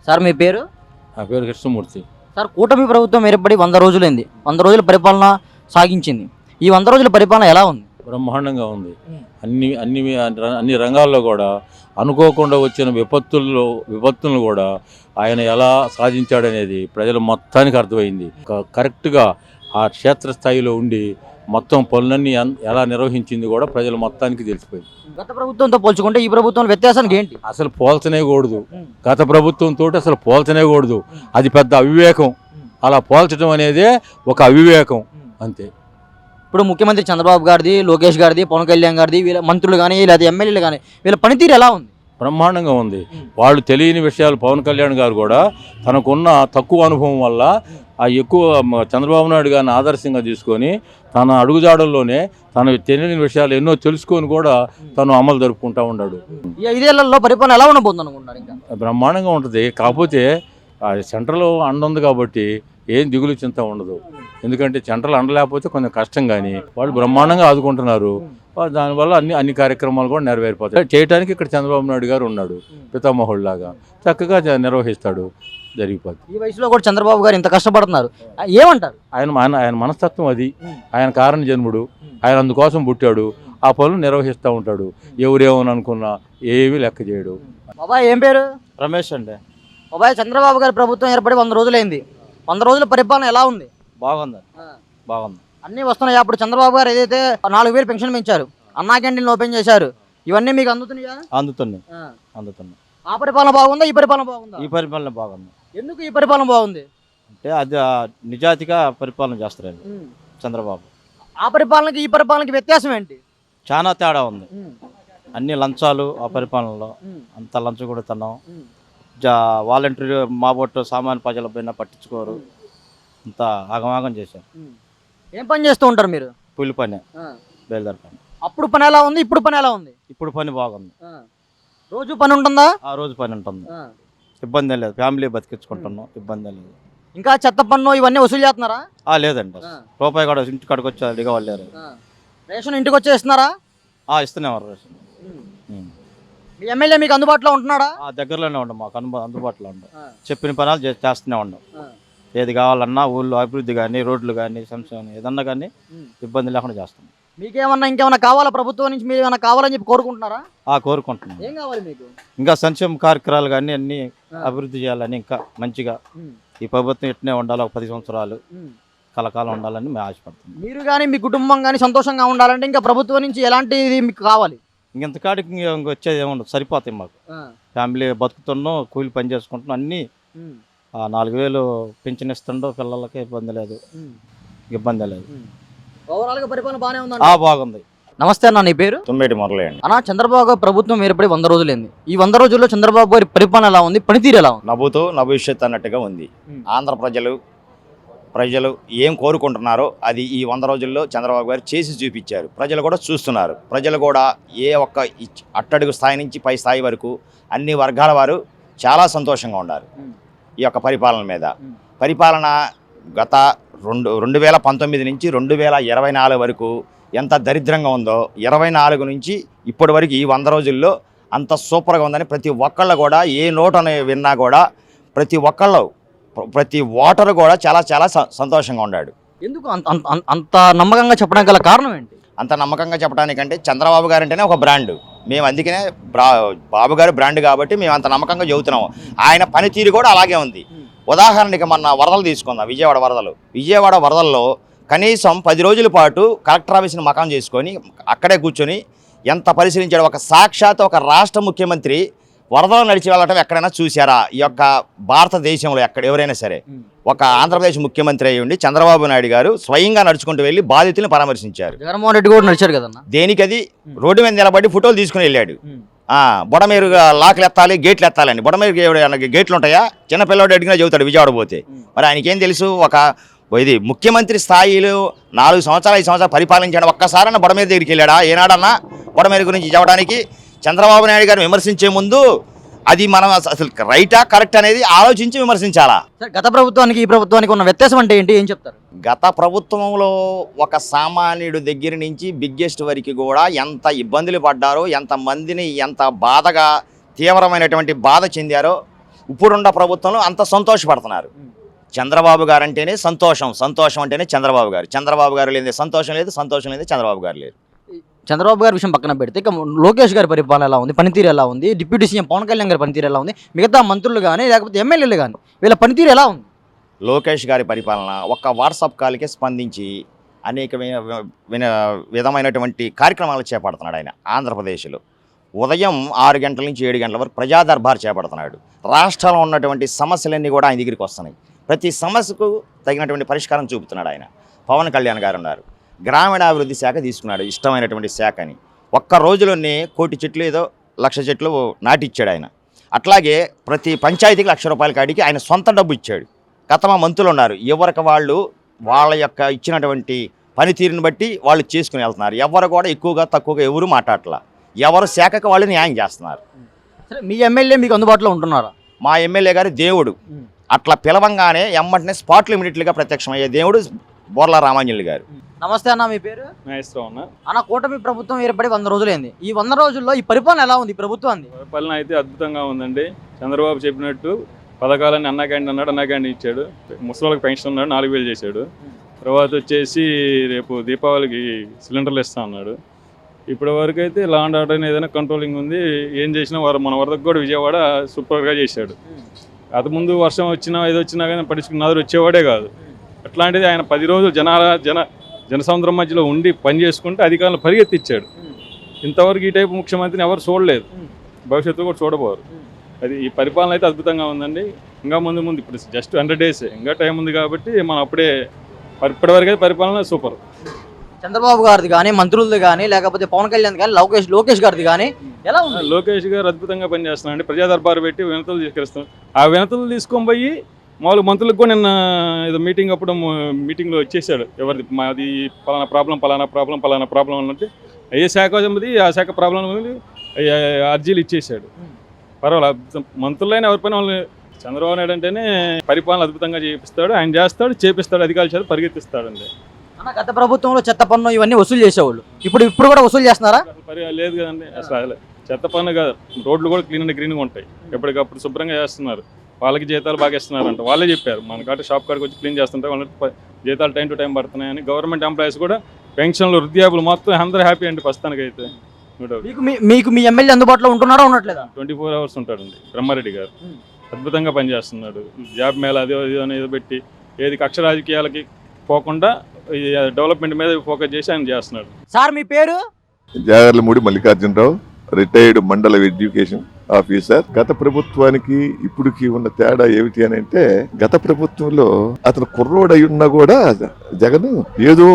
Sir మీ పేరు? నా పేరు కృష్ణమూర్తి. సార్ కూటమి ప్రభుత్వం ఏర్పడి 100 రోజులైంది. 100 రోజుల పరిపాలన సాగించింది. ఈ 100 రోజుల పరిపాలన ఎలా ఉంది? బ్రహ్మాండంగా ఉంది. అన్ని అన్ని అన్ని రంగాల్లో కూడా అనుకోకుండా వచ్చిన విపత్తులను కూడా ఆయన ఎలా సాధించాడనేది ప్రజల మొత్తానికి అర్థమైంది. కరెక్ట్గా ఆ క్షేత్రస్థాయిలో ఉండి మొత్తం పనులన్నీ ఎలా నిర్వహించింది కూడా ప్రజల మొత్తానికి తెలిసిపోయింది. గత ప్రభుత్వంతో పోల్చుకుంటే ఈ ప్రభుత్వం వ్యత్యాసానికి ఏంటి? అసలు పోల్చనే కూడదు. గత ప్రభుత్వంతో అసలు పోల్చనే కూడదు. అది పెద్ద అవివేకం. అలా పోల్చడం అనేదే ఒక అవివేకం అంతే. ఇప్పుడు ముఖ్యమంత్రి చంద్రబాబు గారిది, లోకేష్ గారిది, పవన్ కళ్యాణ్ గారిది, వీళ్ళ మంత్రులు కానీ లేదా ఎమ్మెల్యేలు కానీ వీళ్ళ పనితీరు ఎలా ఉంది? బ్రహ్మాండంగా ఉంది. వాళ్ళు తెలియని విషయాలు పవన్ కళ్యాణ్ గారు కూడా తనకున్న తక్కువ అనుభవం వల్ల ఆ ఎక్కువ చంద్రబాబు నాయుడు గారిని ఆదర్శంగా తీసుకొని తన అడుగుజాడల్లోనే తన తెలియని విషయాలు ఎన్నో తెలుసుకొని కూడా తను అమలు జరుపుకుంటూ ఉన్నాడు. ఈ 5 ఏళ్లలో పరిపాలన ఎలా ఉండబోతుంది అనుకుంటున్నారు? ఇంకా బ్రహ్మాండంగా ఉంటుంది. కాకపోతే సెంట్రల్ అండ ఉంది కాబట్టి ఏం దిగులు చింత ఉండదు. ఎందుకంటే సెంట్రల్ అండ లేకపోతే కొంచెం కష్టం. కానీ వాళ్ళు బ్రహ్మాండంగా ఆదుకుంటున్నారు. దానివల్ల అన్ని కార్యక్రమాలు కూడా నెరవేరిపోతాయి. చేయడానికి ఇక్కడ చంద్రబాబు నాయుడు గారు ఉన్నాడు. పితామహుడిలాగా చక్కగా నిర్వహిస్తాడు, జరిగిపోతుంది. ఈ వయసులో కూడా చంద్రబాబు గారు ఇంత కష్టపడుతున్నారు, ఏమంటారు? ఆయన మనస్తత్వం అది. ఆయన కారణ జన్ముడు. ఆయన అందుకోసం పుట్టాడు. ఆ పనులు నిర్వహిస్తూ ఉంటాడు. ఎవరేమని అనుకున్నా ఏమీ లెక్క చేయడు. బాబాయ్ ఏం పేరు? రమేష్ అండి. బాబాయ్ చంద్రబాబు గారి ప్రభుత్వం ఏర్పడి 100 రోజులైంది. 100 రోజుల పరిపాలన ఎలా ఉంది? బాగుంది. బాగుంది. అన్నీ వస్తున్నాయి. అప్పుడు చంద్రబాబు గారు ఏదైతే 4000 పెన్షన్ పెంచారు, అన్నా క్యాంటీన్లు ఓపెన్ చేశారు, ఇవన్నీ మీకు అందుతున్నాయా? అందుతున్నాయి. ఆ పరిపాలన బాగుందా? ఈ పరిపాలన బాగుందా? ఈ పరిపాలన బాగుంది. ఎందుకు ఈ పరిపాలన బాగుంది? అంటే అది నిజాతిగా పరిపాలన చేస్తారు చంద్రబాబు. ఆ పరిపాలనకి ఈ పరిపాలనకి వ్యత్యాసం ఏంటి? చాలా తేడా ఉంది. అన్ని లంచాలు ఆ పరిపాలనలో. అంత లంచం కూడా తిన్నాం. వాలంటీర్ మా బొట్టు సామాన్య ప్రజల పైన పట్టించుకోరు. అంత ఆగమాగం చేశారు. ఏం పని చేస్తూ ఉంటారు మీరు? కూలి పని, బయలుదేరి పని. అప్పుడు పని ఎలా ఉంది, ఇప్పుడు పని ఎలా ఉంది? ఇప్పుడు పని బాగుంది. రోజు పని ఉంటుందా? ఆ రోజు పని ఉంటుంది. ఇబ్బంది లేదు. ఫ్యామిలీ బతికించుకుంటున్నాం. ఇబ్బంది లేదు. ఇంకా చెత్త పన్ను ఇవన్నీ వసూలు చేస్తున్నారా? లేదండి. రూపాయి కూడా ఇంటి కాడికి వచ్చి అడిగా వాళ్ళు. రేషన్ ఇంటికి వచ్చేస్తున్నారా? ఇస్తున్నాం రేషన్. మీ ఎమ్మెల్యే మీకు అందుబాటులో ఉంటున్నాడా? దగ్గరలోనే ఉండం. మాకు అందుబాటులో ఉండం. చెప్పిన పనులు చేస్తూనే ఉండం. ఏది కావాలన్నా ఊళ్ళో అభివృద్ధి కానీ, రోడ్లు కానీ, సంక్షేమం ఏదన్నా కానీ ఇబ్బంది లేకుండా చేస్తాం. మీకేమన్నా ఇంకేమన్నా కావాలా ప్రభుత్వం నుంచి? మీరు ఏమన్నా కావాలని చెప్పి కోరుకుంటున్నారా? కోరుకుంటున్నాం. ఏం కావాలి మీకు? ఇంకా సంక్షేమ కార్యక్రమాలు కానీ అన్ని అభివృద్ధి చేయాలని, ఇంకా మంచిగా ఈ ప్రభుత్వం ఇట్నే ఉండాలి. ఒక 10 సంవత్సరాలు కలకాలం ఉండాలని మేము ఆశపడుతున్నాం. మీరు కానీ మీ కుటుంబం కానీ సంతోషంగా ఉండాలంటే ఇంకా ప్రభుత్వం నుంచి ఎలాంటిది మీకు కావాలి? ఇంతకాడికి వచ్చేది ఏముండదు. సరిపోతాయి మాకు. ఫ్యామిలీ బతుకుతున్నాం, కూలి పని చేసుకుంటున్నాం. అన్నీ 4000 పెన్షన్ ఇస్తుండో పిల్లలకి ఇబ్బంది లేదు. ఓవరాల్గా పరిపాలన బాగానే ఉంది. బాగుంది. నమస్తే అన్న, నీ పేరు? తుమ్మేటి మురళి అండి. అన్న, చంద్రబాబు గారు ప్రభుత్వం ఏర్పడి 100 రోజులైంది. ఈ 100 రోజుల్లో చంద్రబాబు గారి పరిపాలన ఎలా ఉంది, పనితీరు ఎలా ఉంది? నవ్వుతూ భవిష్యత్ అన్నట్టుగా ఉంది. ఆంధ్ర ప్రజలు ఏం కోరుకుంటున్నారో అది ఈ 100 రోజుల్లో చంద్రబాబు గారు చేసి చూపించారు. ప్రజలు కూడా చూస్తున్నారు. ప్రజలు కూడా ఏ ఒక్క అట్టడుగు స్థాయి నుంచి పై స్థాయి వరకు అన్ని వర్గాల వారు చాలా సంతోషంగా ఉన్నారు ఈ యొక్క పరిపాలన మీద. పరిపాలన గత 2019 నుంచి 2024 వరకు ఎంత దరిద్రంగా ఉందో, 24 నుంచి ఇప్పటి వరకు ఈ 100 రోజుల్లో అంత సూపర్గా ఉందని ప్రతి ఒక్కళ్ళు కూడా, ఏ నోటని విన్నా కూడా ప్రతి ఓటరు కూడా చాలా చాలా సంతోషంగా ఉన్నాడు. ఎందుకు అంత నమ్మకంగా చెప్పడానికి గల కారణం ఏంటి? అంత నమ్మకంగా చెప్పడానికంటే చంద్రబాబు గారు అంటేనే ఒక బ్రాండ్. మేము అందుకనే బాబు గారు బ్రాండ్ కాబట్టి మేము అంత నమ్మకంగా చెబుతున్నాము. ఆయన పనితీరు కూడా అలాగే ఉంది. ఉదాహరణకి మొన్న వరదలు తీసుకుందాం. విజయవాడ వరదల్లో కనీసం 10 రోజుల పాటు కలెక్టర్ ఆఫీస్ని మకాం చేసుకొని అక్కడే కూర్చొని ఎంత పరిశీలించాడు. ఒక సాక్షాత్ ఒక రాష్ట్ర ముఖ్యమంత్రి వరదలు నడిచి వెళ్ళటం ఎక్కడైనా చూసారా? ఈ యొక్క భారతదేశంలో ఎవరైనా సరే ఒక ఆంధ్రప్రదేశ్ ముఖ్యమంత్రి అయ్యి ఉండి చంద్రబాబు నాయుడు గారు స్వయంగా నడుచుకుంటూ వెళ్ళి బాధితులను పరామర్శించారు. జగన్మోహన్ రెడ్డి కూడా నడిచారు కదన్న. దేనికి? అది రోడ్డు మీద నిలబడి ఫోటోలు తీసుకుని వెళ్ళాడు. బొడమేరు లాక్లు ఎత్తాలి, గేట్లు ఎత్తాలని. బొడమేరు గేట్లు ఉంటాయా? చిన్నపిల్లవాడు అడిగినా చెబుతాడు విజయవాడ పోతే. మరి ఆయనకేం తెలుసు? ఇది ముఖ్యమంత్రి స్థాయిలో 4 సంవత్సరాలు 5 సంవత్సరాలు పరిపాలించాడు. ఒక్కసారన్నా బొడమేరు దగ్గరికి వెళ్ళాడా? ఏనాడన్నా బొడమేరు గురించి చెప్పడానికి చంద్రబాబు నాయుడు గారిని విమర్శించే ముందు అది మనం అసలు రైటా కరెక్ట్ అనేది ఆలోచించి విమర్శించాలా. గత ప్రభుత్వానికి ఈ ప్రభుత్వానికి ఉన్న వ్యత్యాసం అంటే ఏంటి, ఏం చెప్తారు? గత ప్రభుత్వంలో ఒక సామాన్యుడి దగ్గర నుంచి బిగ్గెస్ట్ వరకు కూడా ఎంత ఇబ్బందులు పడ్డారో, ఎంత మందిని ఎంత బాధగా తీవ్రమైనటువంటి బాధ చెందారో ఇప్పుడున్న ప్రభుత్వంలో అంత సంతోషపడుతున్నారు. చంద్రబాబు గారు అంటేనే సంతోషం, సంతోషం అంటేనే చంద్రబాబు గారు. చంద్రబాబు గారు లేని సంతోషం లేదు, సంతోషం లేదు చంద్రబాబు గారు లేరు. చంద్రబాబు గారి విషయం పక్కన పెడితే ఇక లోకేష్ గారి పరిపాలన ఎలా ఉంది, పనితీరు ఎలా ఉంది, డిప్యూటీ సీఎం పవన్ కళ్యాణ్ గారి పనితీరు ఎలా ఉంది, మిగతా మంత్రులు కానీ లేకపోతే ఎమ్మెల్యేలు కానీ వీళ్ళ పనితీరు ఎలా ఉంది? లోకేష్ గారి పరిపాలన ఒక్క వాట్సాప్ కాల్కే స్పందించి అనేక విధమైనటువంటి కార్యక్రమాలు చేపడుతున్నాడు ఆయన. ఆంధ్రప్రదేశ్లో ఉదయం 6 గంటల నుంచి 7 గంటల వరకు ప్రజా దర్బార్ చేపడుతున్నాడు. రాష్ట్రంలో ఉన్నటువంటి సమస్యలన్నీ కూడా ఆయన దగ్గరికి వస్తున్నాయి. ప్రతి సమస్యకు తగినటువంటి పరిష్కారం చూపుతున్నాడు ఆయన. పవన్ కళ్యాణ్ గారు ఉన్నారు, గ్రామీణాభివృద్ధి శాఖ తీసుకున్నాడు, ఇష్టమైనటువంటి శాఖని. ఒక్క రోజులోనే 1 కోటి చెట్లు ఏదో 1,00,000 చెట్లు నాటిచ్చాడు ఆయన. అట్లాగే ప్రతి పంచాయతీకి ₹1,00,000 కాడికి ఆయన సొంత డబ్బు ఇచ్చాడు. గతంలో మంత్రులు ఉన్నారు, ఎవరికి వాళ్ళు వాళ్ళ యొక్క ఇచ్చినటువంటి పనితీరుని బట్టి వాళ్ళు చేసుకుని వెళ్తున్నారు. ఎవరు కూడా ఎక్కువగా తక్కువగా ఎవరు మాట్లాడట్లా, ఎవరు శాఖకు వాళ్ళు న్యాయం చేస్తున్నారు. సరే, మీ ఎమ్మెల్యే మీకు అందుబాటులో ఉంటున్నారా? మా ఎమ్మెల్యే గారు దేవుడు. అట్లా పిలవంగానే ఎమ్మటనే స్పాట్లు ఇమీడియట్గా ప్రత్యక్షమయ్యే దేవుడు బోర్లా రామాంజలి గారు. నమస్తే అన్న, మీ పేరు? నాగేశ్వరరావు అన్న, కూటమి ప్రభుత్వం ఏర్పడి 100 రోజులైంది. ఈ 100 రోజుల్లో ఈ పరిపాలన ఎలా ఉంది ప్రభుత్వాన్ని? పరిపాలన అయితే అద్భుతంగా ఉందండి. చంద్రబాబు చెప్పినట్టు పథకాలన్నీ అన్నా క్యాంటీన్ అన్నాడు, అన్నా క్యాంటీన్ ఇచ్చాడు. ముసలికి పెన్షన్ అన్నాడు, 4,000 చేశాడు. తర్వాత వచ్చేసి రేపు దీపావళికి సిలిండర్లు ఇస్తా అన్నాడు. ఇప్పటి వరకు అయితే లా అండ్ ఆర్డర్ ఏదైనా కంట్రోలింగ్ ఉంది. ఏం చేసినా మన వరదకు కూడా విజయవాడ సూపర్గా చేశాడు. అది ముందు వర్షం వచ్చినా ఏదో వచ్చినా కానీ పట్టించుకున్నది వచ్చేవాడే కాదు. అట్లాంటిది ఆయన 10 రోజులు జనసముద్రం మధ్యలో ఉండి పని చేసుకుంటే అధికారులు పరిగెత్తిచ్చాడు. ఇంతవరకు ఈ టైపు ముఖ్యమంత్రిని ఎవరు చూడలేదు, భవిష్యత్తు కూడా చూడబోరు. అది ఈ పరిపాలన అయితే అద్భుతంగా ఉందండి. ఇంకా ముందు ఇప్పుడు జస్ట్ 100 days ఇంకా టైం ఉంది కాబట్టి మనం అప్పుడే ఇప్పటివరకు అయితే పరిపాలన సూపర్. చంద్రబాబు గారిది కానీ, మంత్రులది కానీ, లేకపోతే పవన్ కళ్యాణ్ కానీ, లోకేష్ గారిది కానీ ఎలా ఉంది? లోకేష్ గారు అద్భుతంగా పనిచేస్తున్నారండి. ప్రజా దర్బారు పెట్టి వినతులు తీసుకొస్తున్నారు. ఆ వినతులు తీసుకొని పోయి మామూలు మంత్రులకు కూడా నిన్న ఏదో మీటింగ్లో వచ్చేసాడు. ఎవరిది మాది పలానా ప్రాబ్లం అన్నట్టు ఏ శాఖ ఉంది ఆ శాఖ ప్రాబ్లం అర్జీలు ఇచ్చేసాడు. పర్వాలేదు, మంత్రులైన ఎవరిపైన వాళ్ళు చంద్రబాబు నాయుడు అంటేనే పరిపాలన అద్భుతంగా చేపిస్తాడు. ఆయన చేస్తాడు, చేపిస్తాడు, అధికారుల చేత పరిగెత్తిస్తాడు అండి. అన్న, గత ప్రభుత్వంలో చెత్త పన్ను ఇవన్నీ వసూలు చేసేవాళ్ళు, ఇప్పుడు కూడా వసూలు చేస్తున్నారా? లేదు కదండి, అసలు చెత్త పన్ను కాదు. రోడ్లు కూడా గ్రీన్గా ఉంటాయి, ఎప్పటికప్పుడు శుభ్రంగా చేస్తున్నారు. వాళ్ళకి జీతాలు బాగా ఇస్తున్నారంట, వాళ్ళే చెప్పారు. మన కాట షాప్ కాడికి వచ్చి క్లీన్ చేస్తుంటే వాళ్ళకి జీతాలు టైం టు టైం పడుతున్నాయని. గవర్నమెంట్ ఎంప్లాయీస్ కూడా పెన్షన్లు, వృద్ధాపులు మొత్తం అందరూ హ్యాపీ అండి ప్రస్తుతానికైతే. మీకు మీ ఎమ్మెల్యే అందుబాటులో ఉంటున్నారా, ఉండట్లేదా? 24 hours ఉంటాడండి బ్రహ్మారెడ్డి గారు. అద్భుతంగా పనిచేస్తున్నాడు. జాబ్ మేళ ఏదో పెట్టి ఏది కక్ష రాజకీయాలకి పోకుండా డెవలప్మెంట్ మీద ఫోకస్ చేసి ఆయన చేస్తున్నాడు. సార్, మీ పేరు? జాగర్లమూడి మల్లికార్జునరావు, రిటైర్డ్ మండల ఎడ్యుకేషన్ ఆఫీసర్. గత ప్రభుత్వానికి ఇప్పుడుకి ఉన్న తేడా ఏమిటి అని అంటే, గత ప్రభుత్వంలో అతను కుర్రోడు అయి ఉన్నా కూడా జగన్ ఏదో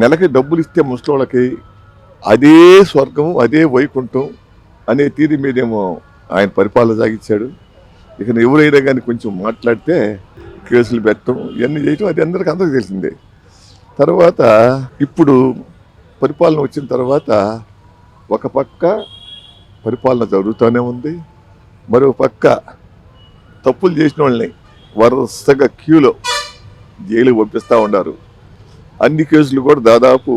నెలకి డబ్బులు ఇస్తే ముసలోళ్ళకి అదే స్వర్గం, అదే వైకుంఠం అనే తీరి మీదేమో ఆయన పరిపాలన సాగించాడు. ఇక ఎవరైనా కానీ కొంచెం మాట్లాడితే కేసులు పెట్టడం ఇవన్నీ చేయటం అది అందరికీ తెలిసిందే. తర్వాత ఇప్పుడు పరిపాలన వచ్చిన తర్వాత ఒక పక్క పరిపాలన జరుగుతూనే ఉంది, మరో పక్క తప్పులు చేసిన వాళ్ళని వరుసగా క్యూలో జైలుకి పంపిస్తూ ఉన్నారు. అన్ని కేసులు కూడా దాదాపు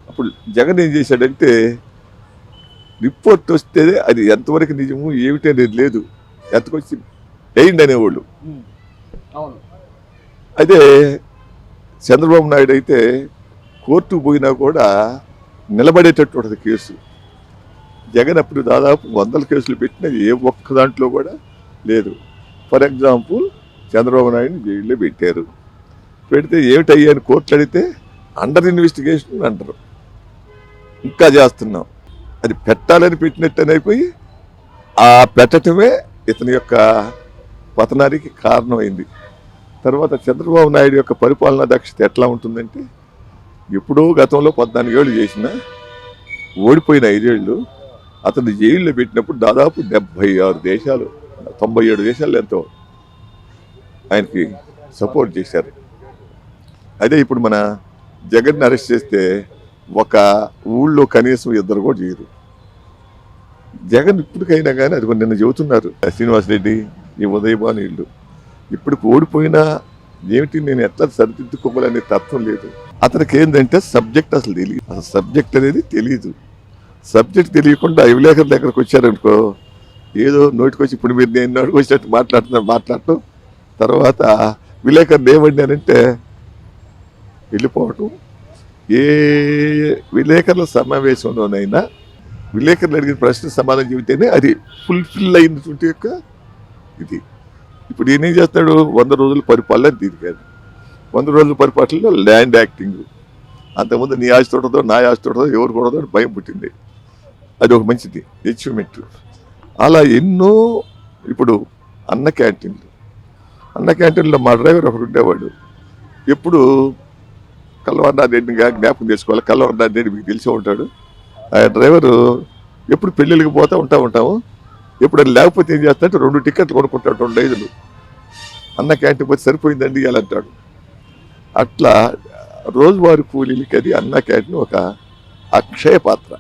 అప్పుడు జగన్ ఏం చేశాడంటే, రిపోర్ట్ వస్తే అది ఎంతవరకు నిజము ఏమిటి అనేది లేదు, ఎంతకొచ్చి వేయండి అనేవాళ్ళు. అదే చంద్రబాబు నాయుడు అయితే కోర్టుకు పోయినా కూడా నిలబడేటట్టు ఉంటుంది కేసు. జగన్ అప్పుడు దాదాపు 100 కేసులు పెట్టినా ఏ ఒక్క దాంట్లో కూడా లేదు. ఫర్ ఎగ్జాంపుల్, చంద్రబాబు నాయుడిని జైల్లో పెట్టారు. పెడితే ఏమిటయ్యా అని కోర్టులు అడిగితే అండర్ ఇన్వెస్టిగేషన్ అంటారు. ఇంకా చేస్తున్నాం, అది పెట్టాలని పెట్టినట్టు అయిపోయి ఆ పెట్టడమే ఇతని యొక్క పతనానికి కారణమైంది. తర్వాత చంద్రబాబు నాయుడు యొక్క పరిపాలనా దక్షత ఎట్లా ఉంటుందంటే, ఎప్పుడో గతంలో 14 ఏళ్ళు చేసిన ఓడిపోయిన 5 ఏళ్ళు అతను జైల్లో పెట్టినప్పుడు దాదాపు 76 దేశాలు 97 దేశాలు ఎంతో ఆయనకి సపోర్ట్ చేశారు. అదే ఇప్పుడు మన జగన్ అరెస్ట్ చేస్తే ఒక ఊళ్ళో కనీసం 2 కూడా చేయరు. జగన్ ఇప్పటికైనా కానీ అది నిన్న చెబుతున్నారు శ్రీనివాసరెడ్డి, ఈ ఉదయభాను వీళ్ళు ఇప్పుడు ఓడిపోయినా ఏమిటి నేను ఎట్లా సరిదిద్దుకోవాలనే తత్వం లేదు అతనికి. ఏంటంటే సబ్జెక్ట్ అసలు తెలియదు, అసలు సబ్జెక్ట్ అనేది తెలియదు. సబ్జెక్ట్ తెలియకుండా విలేకరుల దగ్గరకు వచ్చారనుకో, ఏదో నోటికొచ్చి ఇప్పుడు మీరు నేను నోటికొచ్చినట్టు మాట్లాడటం తర్వాత విలేకరులు ఏమన్నానంటే వెళ్ళిపోవటం. ఏ విలేకరుల సమావేశంలోనైనా విలేకరులు అడిగిన ప్రశ్న సమాధానం చెబితేనే అది ఫుల్ఫిల్ అయినటువంటి యొక్క ఇది. ఇప్పుడు ఈయన ఏం చేస్తాడు, 100 రోజుల పరిపాలన దీని కాదు. 100 రోజుల పరిపాలనలో ల్యాండ్ యాక్టింగ్. అంతకుముందు నీ ఆస్తి ఉంటుందో నా ఆస్తి ఉంటుందో ఎవరు కూడదో అని భయం పుట్టింది. అది ఒక మంచిది అచీవ్మెంట్. అలా ఎన్నో. ఇప్పుడు అన్న క్యాంటీన్లో మా డ్రైవర్ ఒకడు ఉండేవాడు. ఎప్పుడు కల్వరనాథ్ రెడ్డిని జ్ఞాపకం చేసుకోవాలి. కల్వరనాథ్ రెడ్డి మీకు తెలిసే ఉంటాడు. ఆ డ్రైవరు ఎప్పుడు పెళ్ళిళ్ళకి ఉంటాము. ఎప్పుడు అది లేకపోతే ఏం చేస్తాడంటే 2 టికెట్లు కొనుక్కుంటాడు, 2 ఐదులు. అన్న క్యాంటీన్ పోతే సరిపోయిందండి ఇలా అంటాడు. అట్లా రోజువారి కూలీలకి అది అన్న క్యాంటీన్ ఒక అక్షయ పాత్ర.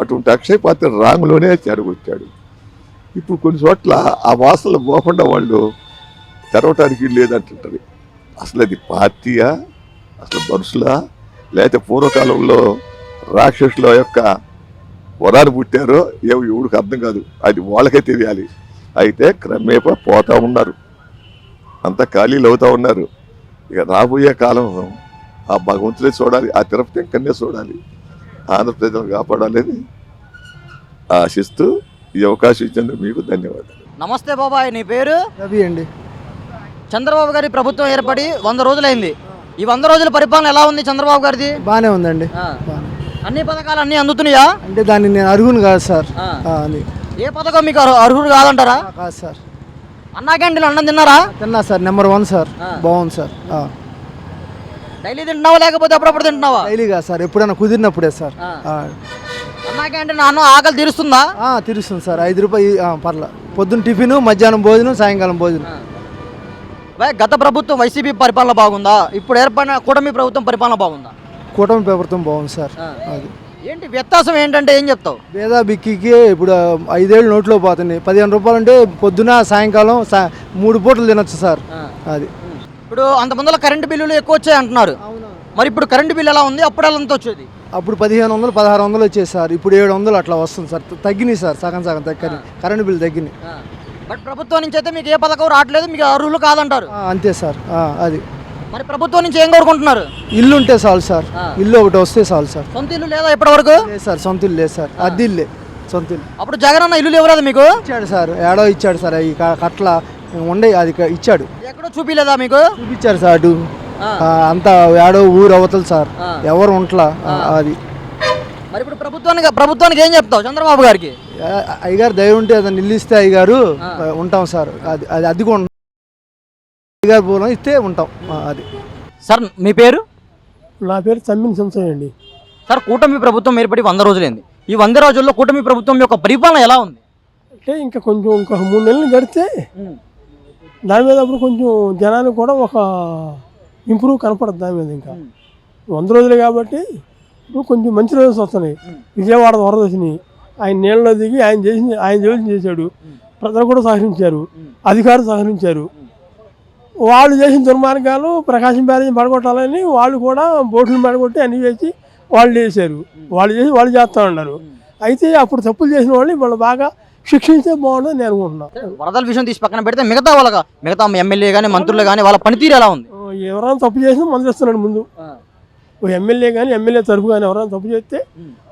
అటువంటి అక్షయ పాత్ర రాంగ్లోనే చెడగొట్టాడు. ఇప్పుడు కొన్ని చోట్ల ఆ వాసనలు పోకుండా వాళ్ళు తెరవటానికి లేదంటుంటారు. అసలు అది పార్టీయా, అసలు మనుషులా, లేకపోతే పూర్వకాలంలో రాక్షసుల యొక్క వరాలు పుట్టారో ఎవడికి అర్థం కాదు. అది వాళ్ళకే తెలియాలి. అయితే క్రమేపా పోతా ఉన్నారు, అంతా ఖాళీలు అవుతూ ఉన్నారు. ఇక రాబోయే కాలం ఆ భగవంతుడే చూడాలి, ఆ తిరుపతి వెంకన్నే చూడాలి. ఆంధ్రప్రదేశ్ను కాపాడాలని ఆశిస్తూ ఈ అవకాశం ఇచ్చేందుకు మీకు ధన్యవాదాలు. నమస్తే బాబాయ్, నీ పేరు? రవి అండి. చంద్రబాబు గారి ప్రభుత్వం ఏర్పడి 100 రోజులైంది. ఈ 100 రోజుల పరిపాలన ఎలా ఉంది చంద్రబాబు గారిది? బాగానే ఉందండి. అన్ని పథకాలు అన్ని అందుతున్నాయా? అంటే దాన్ని నేను అర్హును కాదు సార్. అది ఏ పథకం మీకు అర్హుడు కాదంటారా? కాదు సార్. అన్నా క్యాంటీన్ అన్నం తిన్నారా? తిన్నా సార్. Number 1 sir. బాగుంది సార్. డైలీ తింటున్నావా లేకపోతే అప్పుడప్పుడు తింటున్నావా? డైలీ కాదు సార్, ఎప్పుడైనా కుదిరినప్పుడే సార్. అన్నా క్యాంటీన్ అన్నం ఆకలి తీరుస్తుందా? తీరుస్తుంది సార్. 5 రూపాయలు పర్లా. పొద్దున్న టిఫిన్, మధ్యాహ్నం భోజనం, సాయంకాలం భోజనం. గత ప్రభుత్వం వైసీపీ పరిపాలన బాగుందా? ఇప్పుడు ఏర్పడిన కూటమి ప్రభుత్వం పరిపాలన బాగుందా? కూటమి ప్రభుత్వం బాగుంది సార్. అది ఏంటి వ్యత్యాసం ఏంటంటే ఏం చెప్తావు? పేద బిక్కికి ఇప్పుడు 5 ఏళ్ళు నోట్లో పోతుంది. 15 రూపాయలు అంటే పొద్దున సాయంకాలం 3 పూటలు తినొచ్చు సార్. అది ఇప్పుడు అంత ముందర కరెంటు బిల్లులు ఎక్కువ వచ్చాయి అంటున్నారు. మరి ఇప్పుడు కరెంటు బిల్లు ఎలా ఉంది? అప్పుడు ఎలా వచ్చేది? అప్పుడు 1500, 1600 వచ్చేది సార్. ఇప్పుడు 700 అట్లా వస్తుంది సార్. తగ్గినాయి సార్, సగం తగ్గినాయి. కరెంటు బిల్లు తగ్గినాయి. బట్ ప్రభుత్వం నుంచి అయితే మీకు ఏ పథకం రావట్లేదు, మీకు అర్హులు కాదంటారు. అంతే సార్. అది మరి ప్రభుత్వం నుంచి ఏం కోరుకుంటున్నారు? ఇల్లు ఉంటే చాలు సార్. ఇల్లు ఒకటి వస్తే చాలు సార్. సొంత ఇల్లు లేదా ఇప్పటి వరకు? లేదు సార్, సొంత ఇల్లు లేదు సార్. అద్దె ఇల్లే, సొంత ఇల్లు. అప్పుడు జగన్ అన్న ఇల్లు ఎవరది మీకు? ఇచ్చాడు సార్, ఏడో ఇచ్చాడు సార్. ఈ కట్ల ఉండే అది ఇచ్చాడు. ఎక్కడో చూపిలేదా మీకు? చూపించారు సార్. అటు అంతా ఏడో ఊరు అవతలు సార్, ఎవరు ఉంట్లా. అది మరి ఇప్పుడు ప్రభుత్వానికి ఏం చెప్తావు చంద్రబాబు గారికి? అయ్యగారు దయ ఉంటే అతను ఇల్లు ఇస్తే అయ్యగారు ఉంటాం సార్. అది అద్దెకు అయ్యగారు పూలం ఇస్తే ఉంటాం. అది సార్ మీ పేరు? నా పేరు తమ్మిని సంశయం అండి. సార్ కూటమి ప్రభుత్వం ఏర్పడి 100 రోజులైంది. ఈ 100 రోజుల్లో కూటమి ప్రభుత్వం యొక్క పరిపాలన ఎలా ఉంది? అంటే ఇంకా కొంచెం ఇంకొక 3 నెలలు గడితే దాని మీద అప్పుడు కొంచెం జనానికి కూడా ఒక ఇంప్రూవ్ కనపడదు దాని మీద. ఇంకా 100 రోజులే కాబట్టి ఇప్పుడు కొంచెం మంచి రోజులు వస్తున్నాయి. విజయవాడ వరద వచ్చినాయి, ఆయన నీళ్ళలో దిగి ఆయన చేశాడు. ప్రజలు కూడా సహకరించారు, అధికారులు సహకరించారు. వాళ్ళు చేసిన దుర్మార్గాలు ప్రకాశం బ్యారేజ్ పడగొట్టాలని వాళ్ళు కూడా బోట్లు పడగొట్టి అన్ని చేసి వాళ్ళు చేశారు. వాళ్ళు చేస్తూ ఉన్నారు. అయితే అప్పుడు తప్పులు చేసిన వాళ్ళు వాళ్ళు బాగా శిక్షించే బాగుంటుంది నేను అనుకుంటున్నాను. వరదల విషయం తీసి పక్కన పెడితే మిగతా ఎమ్మెల్యే కానీ మంత్రులు కానీ వాళ్ళ పనితీరు ఎలా ఉంది? ఎవరైనా తప్పు చేసినా మందలిస్తున్నాడు ముందు. ఎమ్మెల్యే కానీ ఎమ్మెల్యే తరఫు కానీ ఎవరైనా తప్పు చేస్తే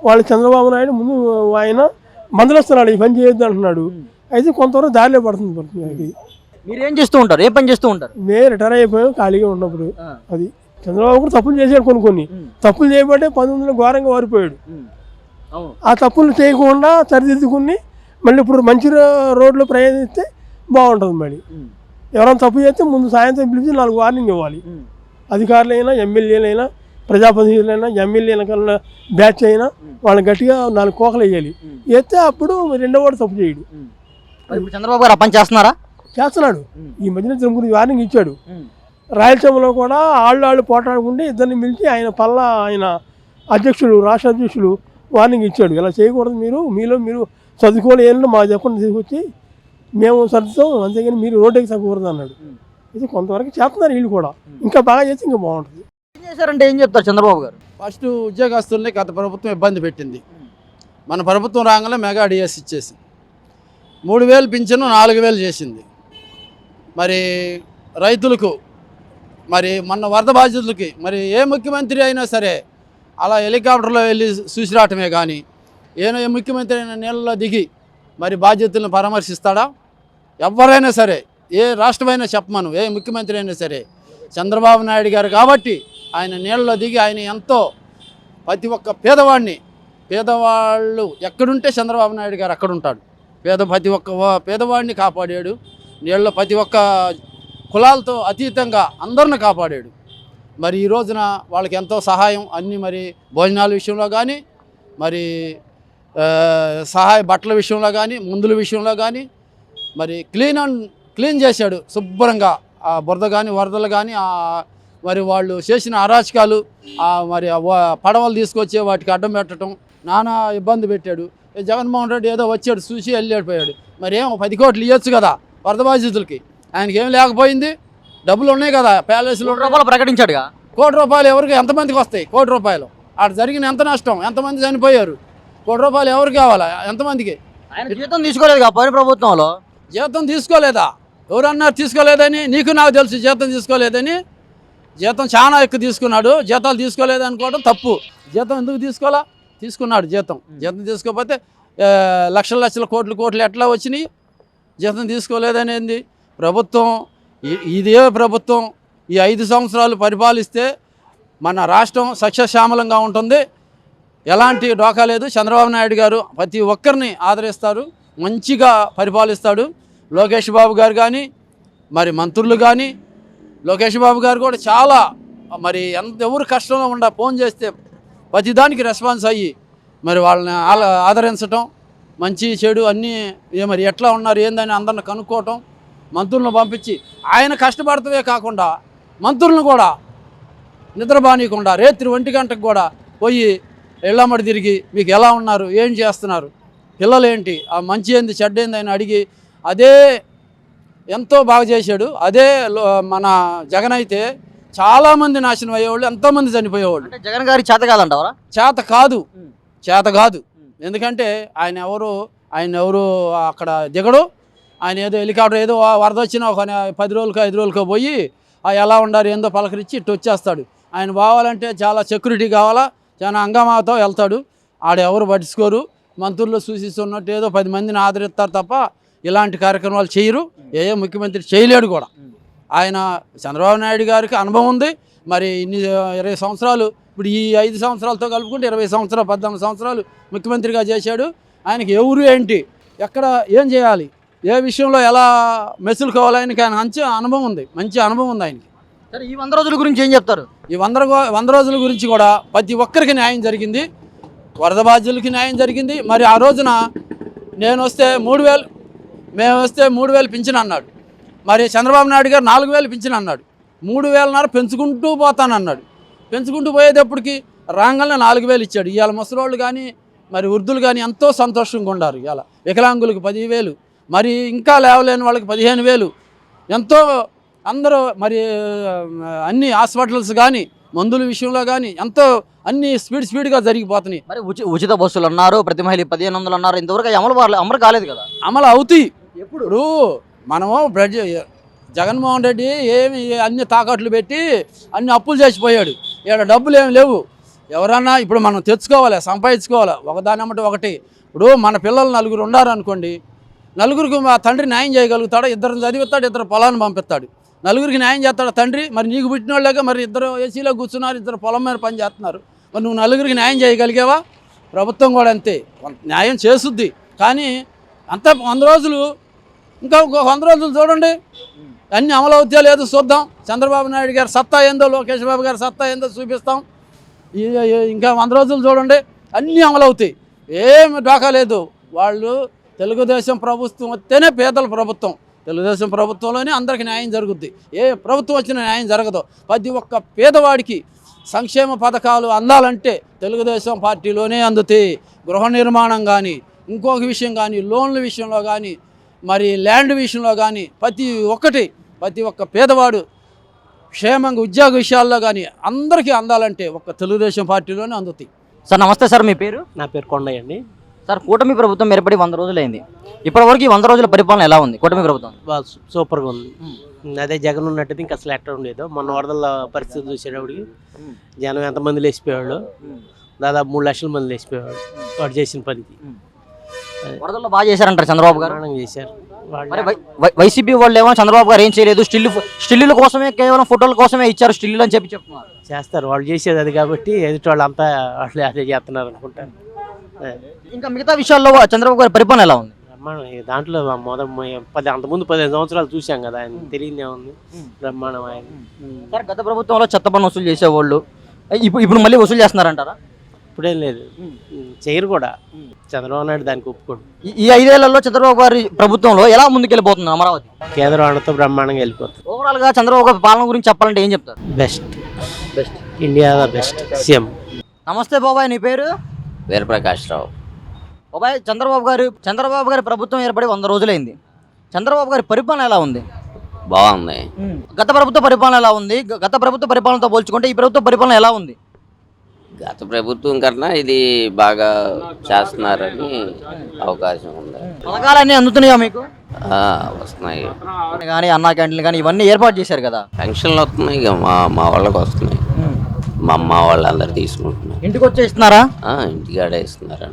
వాళ్ళు చంద్రబాబు నాయుడు ముందు ఆయన మందలిస్తున్నాడు, ఈ పని చేయొద్దు అంటున్నాడు. అయితే కొంతవరకు దారిలో పడుతుంది. మీరు ఏం చేస్తూ ఉంటారు? ఏ పని చేస్తూ ఉంటారు? మేము రిటైర్ అయిపోయాం ఖాళీగా ఉన్నప్పుడు. అది చంద్రబాబు కూడా తప్పులు చేశాడు, కొన్ని తప్పులు చేయబట్టే 1900 ఘోరంగా వారిపోయాడు. ఆ తప్పులు చేయకుండా సరిదిద్దుకుని మళ్ళీ ఇప్పుడు మంచి రోడ్లు ప్రయాణిస్తే బాగుంటుంది. మళ్ళీ ఎవరైనా తప్పు చేస్తే ముందు సాయంత్రం పిలిచి 4 వార్నింగ్ ఇవ్వాలి. అధికారులైనా, ఎమ్మెల్యేలైనా, ప్రజాప్రతినిధులైనా, ఎమ్మెల్యేల కన్నా బ్యాచ్ అయినా వాళ్ళని గట్టిగా 4 కోకలు వేయాలి. వేస్తే అప్పుడు రెండో వాడు తప్పు చేయడు. చంద్రబాబు గారు ఆ పని చేస్తున్నారా? చేస్తున్నాడు. ఈ మధ్యన తిరుగురు వార్నింగ్ ఇచ్చాడు. రాయలసీమలో కూడా ఆళ్ళు పోటాడుకుంటే ఇద్దరిని పిలిచి ఆయన అధ్యక్షులు, రాష్ట్ర అధ్యక్షులు వార్నింగ్ ఇచ్చాడు. ఇలా చేయకూడదు, మీరు చదువుకోవాలి, ఏళ్ళు మా చెప్పండి తీసుకొచ్చి మేము సర్దుతాం, అంతేగాని మీరు రోడ్డుకి తగ్గకూడదు అన్నాడు. ఇది కొంతవరకు చేస్తున్నారు వీళ్ళు కూడా. ఇంకా బాగా చేస్తే ఇంకా బాగుంటుంది. ఏం చేశారంటే ఏం చెప్తారు చంద్రబాబు గారు? ఫస్ట్ ఉద్యోగస్తుల్ని గత ప్రభుత్వం ఇబ్బంది పెట్టింది. మన ప్రభుత్వం రాగానే మెగా డిఎస్ ఇచ్చేసింది. 3000 పింఛను 4000 చేసింది. మరి రైతులకు, మరి మొన్న వరద బాధితులకి మరి ఏ ముఖ్యమంత్రి అయినా సరే అలా హెలికాప్టర్లో వెళ్ళి చూసి రావటమే కానీ ఏ ముఖ్యమంత్రి అయినా నీళ్ళలో దిగి మరి బాధ్యతలను పరామర్శిస్తాడా? ఎవరైనా సరే, ఏ రాష్ట్రమైనా చెప్పమను, ఏ ముఖ్యమంత్రి అయినా సరే. చంద్రబాబు నాయుడు గారు కాబట్టి ఆయన నీళ్ళలో దిగి ఆయన ఎంతో ప్రతి ఒక్క పేదవాళ్ళు ఎక్కడుంటే చంద్రబాబు నాయుడు గారు అక్కడ ఉంటాడు. ప్రతి ఒక్క పేదవాడిని కాపాడాడు. నీళ్ళలో ప్రతి ఒక్క కులాలతో అతీతంగా అందరిని కాపాడాడు. మరి ఈ రోజున వాళ్ళకి ఎంతో సహాయం అన్నీ, మరి భోజనాల విషయంలో కానీ, మరి బట్టల విషయంలో కానీ, మందుల విషయంలో కానీ, మరి క్లీన్ చేశాడు శుభ్రంగా. ఆ బురద కానీ, వరదలు కానీ, మరి వాళ్ళు చేసిన అరాచకాలు, మరి పడవలు తీసుకొచ్చి వాటికి అడ్డం పెట్టడం, నానా ఇబ్బంది పెట్టాడు. జగన్మోహన్ రెడ్డి ఏదో వచ్చాడు, చూసి వెళ్ళిపోయాడు. మరి ఏమో 10 కోట్లు ఇవ్వచ్చు కదా వరద బాధితులకి, ఆయనకి ఏం లేకపోయింది? డబ్బులు ఉన్నాయి కదా, ప్యాలెస్లో రూపాయలు ప్రకటించాడుగా. ₹1 కోటి ఎవరికి, ఎంతమందికి వస్తాయి ₹1 కోటి? ఆడ జరిగిన ఎంత నష్టం, ఎంతమంది చనిపోయారు? ₹1 కోటి ఎవరికి కావాలా, ఎంతమందికి? ఆయన జీతం తీసుకోలేదుగా పని ప్రభుత్వంలో. జీతం తీసుకోలేదా? ఎవరన్నారు తీసుకోలేదని? నీకు నాకు తెలుసు జీతం తీసుకోలేదని. జీతం చాలా ఎక్కువ తీసుకున్నాడు. జీతాలు తీసుకోలేదనుకోవడం తప్పు. జీతం ఎందుకు తీసుకోవాలా? తీసుకున్నాడు జీతం. జీతం తీసుకోకపోతే లక్షల కోట్లు ఎట్లా వచ్చినాయి? జీతం తీసుకోలేదనేది ప్రభుత్వం. ఇదే ప్రభుత్వం ఈ 5 సంవత్సరాలు పరిపాలిస్తే మన రాష్ట్రం సస్యశ్యామలంగా ఉంటుంది. ఎలాంటి డోకా లేదు. చంద్రబాబు నాయుడు గారు ప్రతి ఒక్కరిని ఆదరిస్తారు, మంచిగా పరిపాలిస్తాడు. లోకేష్ బాబు గారు కానీ, మరి మంత్రులు కానీ, లోకేష్ బాబు గారు కూడా చాలా, మరి ఎవరు కష్టంలో ఫోన్ చేస్తే ప్రతిదానికి రెస్పాన్స్ అయ్యి మరి వాళ్ళని ఆదరించటం, మంచి చెడు అన్నీ మరి ఎట్లా ఉన్నారు ఏందని అందరిని కనుక్కోవటం, మంత్రులను పంపించి ఆయన కష్టపడతవే కాకుండా మంత్రులను కూడా నిద్రబానీయకుండా రాత్రి 1 గంటకు కూడా పోయి ఇళ్ళమ్మడి తిరిగి మీకు ఎలా ఉన్నారు, ఏం చేస్తున్నారు, పిల్లలు ఏంటి, ఆ మంచి ఏంది చెడ్డ ఏంది అని అడిగి అదే ఎంతో బాగా చేశాడు. అదే మన జగన్ అయితే చాలామంది నాశనం అయ్యేవాళ్ళు, ఎంతోమంది చనిపోయేవాళ్ళు. జగన్ గారి చేత కాదంటావరా? చేత కాదు. ఎందుకంటే ఆయన ఎవరు అక్కడ దిగడు. ఆయన ఏదో హెలికాప్టర్ ఏదో వరద వచ్చినా ఒక 10 రోజులకో 5 రోజులకో పోయి ఎలా ఉండారు ఏందో పలకరించి ఇటు వచ్చేస్తాడు. ఆయన పోవాలంటే చాలా సెక్యూరిటీ కావాలా, చాలా హంగామాతో వెళ్తాడు. ఆడెవరు పట్టించుకోరు. మంత్రులు సూచిస్తున్నట్టు ఏదో 10 మందిని ఆదరిస్తారు తప్ప ఇలాంటి కార్యక్రమాలు చేయరు. ఏ ముఖ్యమంత్రి చేయలేడు కూడా. ఆయన చంద్రబాబు నాయుడు గారికి అనుభవం ఉంది. మరి ఇన్ని 20 సంవత్సరాలు, ఇప్పుడు ఈ 5 సంవత్సరాలతో కలుపుకుంటే 20 సంవత్సరాలు 14 సంవత్సరాలు ముఖ్యమంత్రిగా చేశాడు. ఆయనకి ఎవరు ఏంటి, ఎక్కడ ఏం చేయాలి, ఏ విషయంలో ఎలా మెసులుకోవాలి, ఆయనకి అనుభవం ఉంది, మంచి అనుభవం ఉంది ఆయనకి. సరే, ఈ 100 రోజుల గురించి ఏం చెప్తారు? ఈ 100 రోజుల గురించి కూడా ప్రతి ఒక్కరికి న్యాయం జరిగింది. వరద బాధ్యులకి న్యాయం జరిగింది. మరి ఆ రోజున మేము వస్తే 3000 పింఛన్ అన్నాడు. మరి చంద్రబాబు నాయుడు గారు 4000 పింఛన్ అన్నాడు. 3000 పెంచుకుంటూ పోతానన్నాడు. పెంచుకుంటూ పోయేటప్పటికి రాగానే 4000 ఇచ్చాడు. ఇవాళ ముసలోళ్ళు కానీ, మరి వృద్ధులు కానీ ఎంతో సంతోషంగా ఉన్నారు. ఇవాళ వికలాంగులకు 10,000, మరి ఇంకా లేవలేని వాళ్ళకి 15,000, ఎంతో అందరూ మరి అన్ని హాస్పిటల్స్ కానీ, మందుల విషయంలో కానీ ఎంతో అన్ని స్పీడ్గా జరిగిపోతున్నాయి. మరి ఉచిత బస్సులు అన్నారు, ప్రతి మహిళ 1500 అన్నారు. ఇంతవరకు అమలు కాలేదు కదా? అమలు అవుతాయి. ఎప్పుడు మనము జగన్మోహన్ రెడ్డి ఏమి అన్ని తాకట్లు పెట్టి అన్ని అప్పులు చేసిపోయాడు. ఇక్కడ డబ్బులు ఏమి లేవు. ఎవరన్నా ఇప్పుడు మనం తెచ్చుకోవాలి, సంపాదించుకోవాలి. ఒకదానమ్మటి ఒకటి. ఇప్పుడు మన పిల్లలు 4 ఉన్నారనుకోండి, 4కి మా తండ్రి న్యాయం చేయగలుగుతాడు. 2 చదివిస్తాడు, 2 పొలాన్ని పంపిస్తాడు. 4కి న్యాయం చేస్తాడు తండ్రి. మరి నీకు పుట్టిన వాళ్ళగా మరి 2 ఏసీలో కూర్చున్నారు, 2 పొలం మీద పని చేస్తున్నారు. మరి నువ్వు 4కి న్యాయం చేయగలిగావా? ప్రభుత్వం కూడా అంతే న్యాయం చేస్తుంది. కానీ అంత 100 రోజులు, ఇంకా 100 రోజులు చూడండి, అన్నీ అమలు అవుతాయో లేదో చూద్దాం. చంద్రబాబు నాయుడు గారి సత్తా ఏందో, లోకేష్ బాబు గారి సత్తా ఏందో చూపిస్తాం. ఇంకా 100 రోజులు చూడండి, అన్నీ అమలు అవుతాయి. ఏమి డోకా లేదు. వాళ్ళు తెలుగుదేశం ప్రభుత్వం వస్తేనే పేదల ప్రభుత్వం. తెలుగుదేశం ప్రభుత్వంలోనే అందరికీ న్యాయం జరుగుద్ది. ఏ ప్రభుత్వం వచ్చినా న్యాయం జరగదు. ప్రతి ఒక్క పేదవాడికి సంక్షేమ పథకాలు అందాలంటే తెలుగుదేశం పార్టీలోనే అందుతాయి. గృహ నిర్మాణం కానీ, ఇంకొక విషయం కానీ, లోన్ల విషయంలో కానీ, మరి ల్యాండ్ విషయంలో కానీ, ప్రతి ఒక్క పేదవాడు క్షేమంగా ఉద్యోగ విషయాల్లో కానీ అందరికీ అందాలంటే ఒక్క తెలుగుదేశం పార్టీలోనే అందుతాయి. సార్ నమస్తే సార్, మీ పేరు? నా పేరు కొండయ్య అండి. సార్ కూటమి ప్రభుత్వం ఏర్పడి 100 రోజులైంది. ఇప్పటివరకు ఈ 100 రోజుల పరిపాలన ఎలా ఉంది కూటమి ప్రభుత్వం? సూపర్గా ఉంది. అదే జగన్ ఉన్నట్టు ఇంకా అసలు ఎక్కడ ఉండేదో. మొన్న వరదల పరిస్థితి చూసేటప్పటికి జనం ఎంతమంది లేచిపోయేవాళ్ళు, దాదాపు 3 లక్షల మంది లేచిపోయేవాళ్ళు వాడు చేసిన పనికి. వరదల్లో బాగా చేశారంటారు చంద్రబాబు గారు. ప్రాణం చేశారు మరి వైసీపీ వాళ్ళు ఏమో చంద్రబాబు గారు ఏం చేయలేదు, స్టిల్లుల కోసమే, కేవలం ఫోటోల కోసమే ఇచ్చారు స్టిల్లు అని చెప్పి చెప్తున్నారు. చేస్తారు, వాళ్ళు చేసేది అది కాబట్టి ఎదుటి వాళ్ళు అంతా అట్లే అదే చేస్తున్నారు అనుకుంటారు. ఇంకా మిగతా విషయాల్లో చంద్రబాబు గారి పరిపాలన ఎలా ఉంది? బ్రహ్మాండం. దాంట్లో అంతకుముందు 15 సంవత్సరాలు చూసాం కదా, ఆయన తెలియదే ఉంది. బ్రహ్మాండం ఆయన. సార్ గత ప్రభుత్వంలో చెత్త పన్ను వసూలు చేసేవాళ్ళు ఇప్పుడు మళ్ళీ వసూలు చేస్తున్నారంటారా? ఇప్పుడేం లేదు, చేయరు కూడా. చంద్రబాబు నాయుడు దానికి ఒప్పుకోడు. ఈ 5 ఏళ్లలో చంద్రబాబు గారి ప్రభుత్వంలో ఎలా ముందుకెళ్ళిపోతుంది అమరావతి? కేంద్రం ఆడతో బ్రహ్మాండంగా వెళ్ళిపోతుంది. ఓవరాల్ గా చంద్రబాబు గారి పాలన గురించి చెప్పాలంటే ఏం చెప్తారు? Best India best CM. నమస్తే బాబాయ్, నీ పేరు? వీరప్రకాష్ రావు. బాబాయ్, చంద్రబాబు గారి ప్రభుత్వం ఏర్పడి 100 రోజులైంది. చంద్రబాబు గారి పరిపాలన ఎలా ఉంది? బాగుంది. గత ప్రభుత్వ పరిపాలన ఎలా ఉంది? గత ప్రభుత్వ పరిపాలనతో పోల్చుకుంటే ఈ ప్రభుత్వ పరిపాలన ఎలా ఉంది? గత ప్రభుత్వం కన్నా ఇది బాగా చేస్తున్నారని అవకాశం ఉంది. పథకాలన్నీ అందుతున్నాయా మీకు? వస్తున్నాయి కానీ అన్నా క్యాంటీన్లు కానీ ఇవన్నీ ఏర్పాటు చేశారు కదా. పెన్షన్లు వస్తున్నాయి, ఇక మా వాళ్ళకి వస్తున్నాయి. మా అమ్మ వాళ్ళందరూ తీసుకుంటున్నారు. ఇంటికి వచ్చే ఇస్తున్నారా? ఇంటికాడే ఇస్తున్నారు.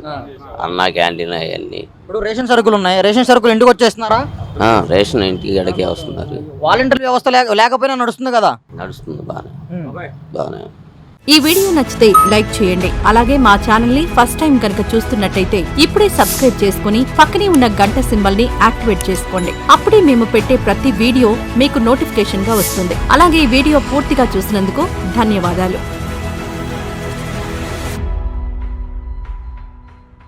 అన్నా క్యాంటీన్ అవన్నీ. ఇప్పుడు రేషన్ సరుకులు ఉన్నాయి, రేషన్ సరుకులు ఇంటికి వచ్చేస్తున్నారా? రేషన్ ఇంటికాడికే వస్తున్నారు. వాలంటీర్ వ్యవస్థ లేకపోయినా నడుస్తుంది కదా? నడుస్తుంది బాగానే. ఈ వీడియో నచ్చితే లైక్ చేయండి. అలాగే మా ఛానల్ ని ఫస్ట్ టైం కనుక చూస్తున్నట్టయితే ఇప్పుడే సబ్స్క్రైబ్ చేసుకుని పక్కనే ఉన్న గంట సింబల్ ని యాక్టివేట్ చేసుకోండి. అప్పుడే మేము పెట్టే ప్రతి వీడియో మీకు నోటిఫికేషన్ గా వస్తుంది. అలాగే ఈ వీడియో పూర్తిగా చూసినందుకు ధన్యవాదాలు.